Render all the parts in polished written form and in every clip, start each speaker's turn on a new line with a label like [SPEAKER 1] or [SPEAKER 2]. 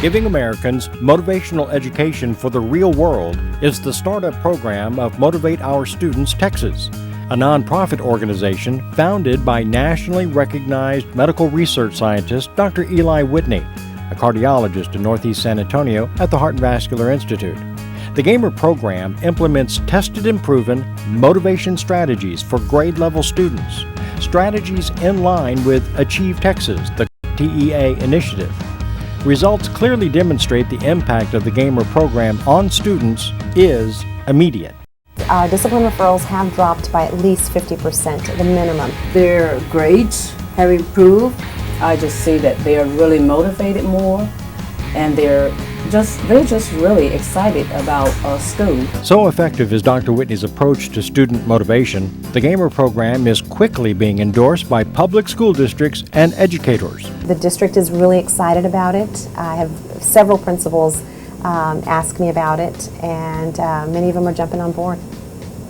[SPEAKER 1] Giving Americans motivational education for the real world is the startup program of Motivate Our Students Texas, a nonprofit organization founded by nationally recognized medical research scientist Dr. Eli Whitney, a cardiologist in Northeast San Antonio at the Heart and Vascular Institute. The Gamer program implements tested and proven motivation strategies for grade-level students, strategies in line with Achieve Texas, the TEA initiative. Results clearly demonstrate the impact of the Gamer program on students is immediate.
[SPEAKER 2] Our discipline referrals have dropped by at least 50% at the minimum.
[SPEAKER 3] Their grades have improved. I just see that they are really motivated more, and they're just really excited about school.
[SPEAKER 1] So effective is Dr. Whitney's approach to student motivation, the Gamer program is quickly being endorsed by public school districts and educators.
[SPEAKER 2] The district is really excited about it. I have several principals ask me about it, and many of them are jumping on board.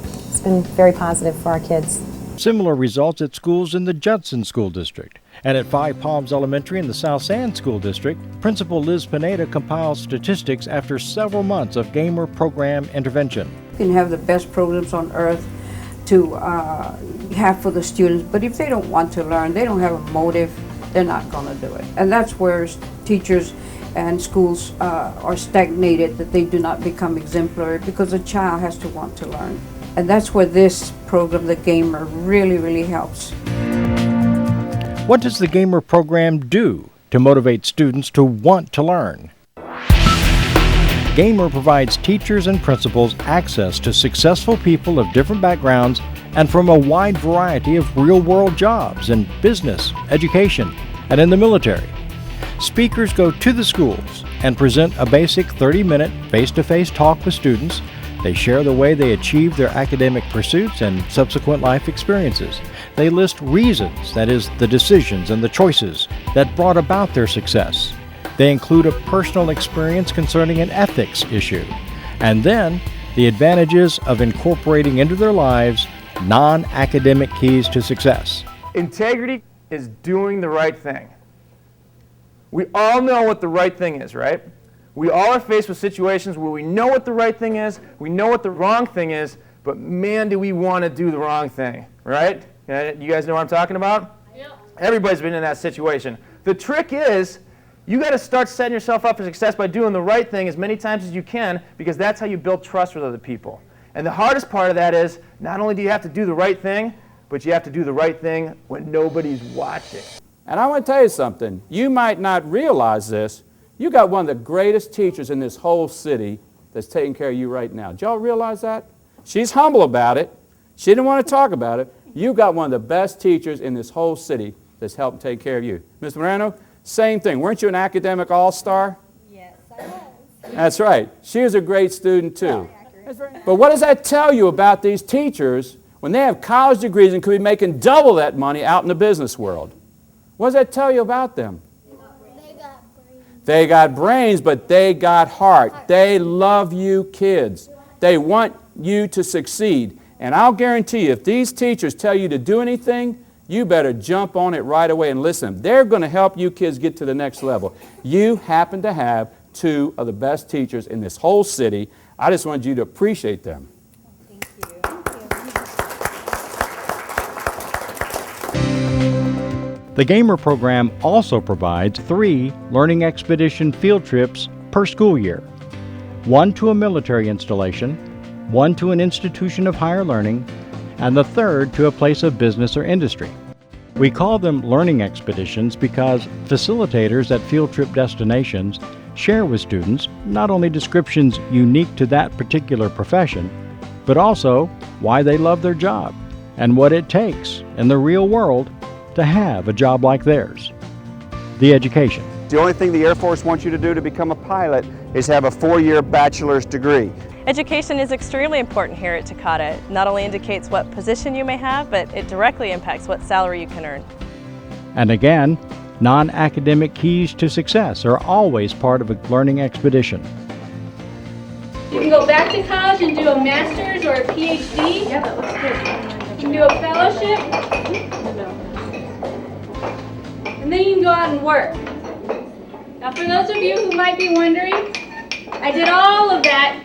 [SPEAKER 2] It's been very positive for our kids.
[SPEAKER 1] Similar results at schools in the Judson School District. And at Five Palms Elementary in the South San School District, Principal Liz Pineda compiles statistics after several months of Gamer program intervention.
[SPEAKER 4] You can have the best programs on earth to have for the students, but if they don't want to learn, they don't have a motive, they're not going to do it. And that's where teachers and schools are stagnated, that they do not become exemplary, because a child has to want to learn. And that's where this program, the Gamer, really helps.
[SPEAKER 1] What does the Gamer program do to motivate students to want to learn? Gamer provides teachers and principals access to successful people of different backgrounds and from a wide variety of real-world jobs in business, education, and in the military. Speakers go to the schools and present a basic 30-minute face-to-face talk with students. They share the way they achieve their academic pursuits and subsequent life experiences. They list reasons, that is, the decisions and the choices that brought about their success. They include a personal experience concerning an ethics issue, and then the advantages of incorporating into their lives non-academic keys to success.
[SPEAKER 5] Integrity is doing the right thing. We all know what the right thing is, right? We all are faced with situations where we know what the right thing is, we know what the wrong thing is, but man, do we want to do the wrong thing, right? You guys know what I'm talking about? Yep. Everybody's been in that situation. The trick is, you got to start setting yourself up for success by doing the right thing as many times as you can, because that's how you build trust with other people. And the hardest part of that is, not only do you have to do the right thing, but you have to do the right thing when nobody's watching.
[SPEAKER 6] And I want to tell you something. You might not realize this. You got one of the greatest teachers in this whole city that's taking care of you right now. Did y'all realize that? She's humble about it. She didn't want to talk about it. You got one of the best teachers in this whole city that's helping take care of you. Ms. Moreno, same thing. Weren't you an academic all-star?
[SPEAKER 7] Yes, I was.
[SPEAKER 6] That's right. She was a great student too. But what does that tell you about these teachers when they have college degrees and could be making double that money out in the business world? What does that tell you about them? They got brains, but they got heart. They love you kids. They want you to succeed. And I'll guarantee you, if these teachers tell you to do anything, you better jump on it right away and listen. They're going to help you kids get to the next level. You happen to have two of the best teachers in this whole city. I just wanted you to appreciate them.
[SPEAKER 7] Thank you.
[SPEAKER 1] The Gamer program also provides 3 learning expedition field trips per school year. 1 to a military installation, 1 to an institution of higher learning, and the 3rd to a place of business or industry. We call them learning expeditions because facilitators at field trip destinations share with students not only descriptions unique to that particular profession, but also why they love their job and what it takes in the real world to have a job like theirs. The education.
[SPEAKER 8] The only thing the Air Force wants you to do to become a pilot is have a 4-year bachelor's degree.
[SPEAKER 9] Education is extremely important here at Takata. It not only indicates what position you may have, but it directly impacts what salary you can earn.
[SPEAKER 1] And again, non-academic keys to success are always part of a learning expedition.
[SPEAKER 10] You can go back to college and do a master's or a PhD. Yeah, that looks good. You can do a fellowship. And then you can go out and work. Now for those of you who might be wondering, I did all of that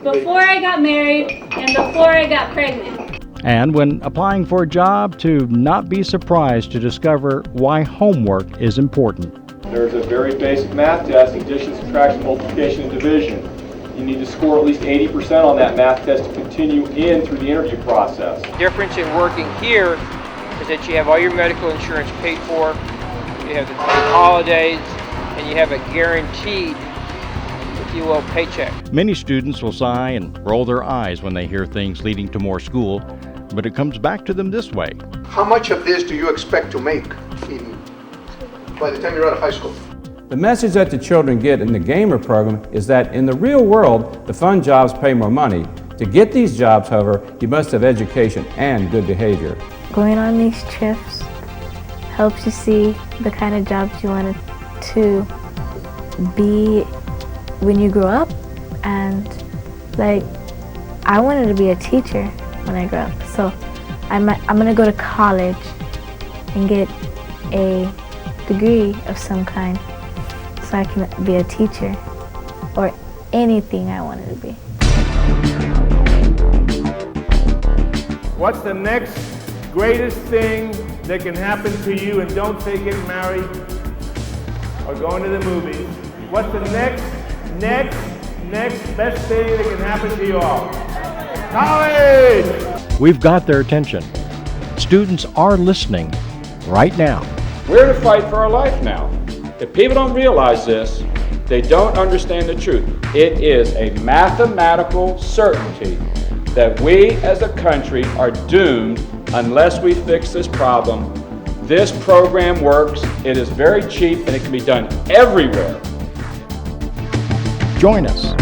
[SPEAKER 10] before I got married and before I got pregnant.
[SPEAKER 1] And when applying for a job, to not be surprised to discover why homework is important.
[SPEAKER 11] There's a very basic math test, addition, subtraction, multiplication, and division. You need to score at least 80% on that math test to continue in through the interview process.
[SPEAKER 12] The difference in working here is that you have all your medical insurance paid for, you have the holidays, and you have a guaranteed, if you will, paycheck.
[SPEAKER 1] Many students will sigh and roll their eyes when they hear things leading to more school, but it comes back to them this way.
[SPEAKER 13] How much of this do you expect to make by the time you're out of high school?
[SPEAKER 6] The message that the children get in the gamer program is that in the real world, the fun jobs pay more money. To get these jobs, however, you must have education and good behavior.
[SPEAKER 14] Going on these trips helps you see the kind of jobs you want to be when you grow up. And like, I wanted to be a teacher when I grew up. So I'm gonna go to college and get a degree of some kind so I can be a teacher or anything I wanted to be.
[SPEAKER 15] What's the next greatest thing that can happen to you? And don't say getting married or going to the movies. What's the next best thing that can happen to you all? College!
[SPEAKER 1] We've got their attention. Students are listening right now.
[SPEAKER 6] We're to fight for our life now. If people don't realize this, they don't understand the truth. It is a mathematical certainty that we as a country are doomed unless we fix this problem. This program works, it is very cheap, and it can be done everywhere.
[SPEAKER 1] Join us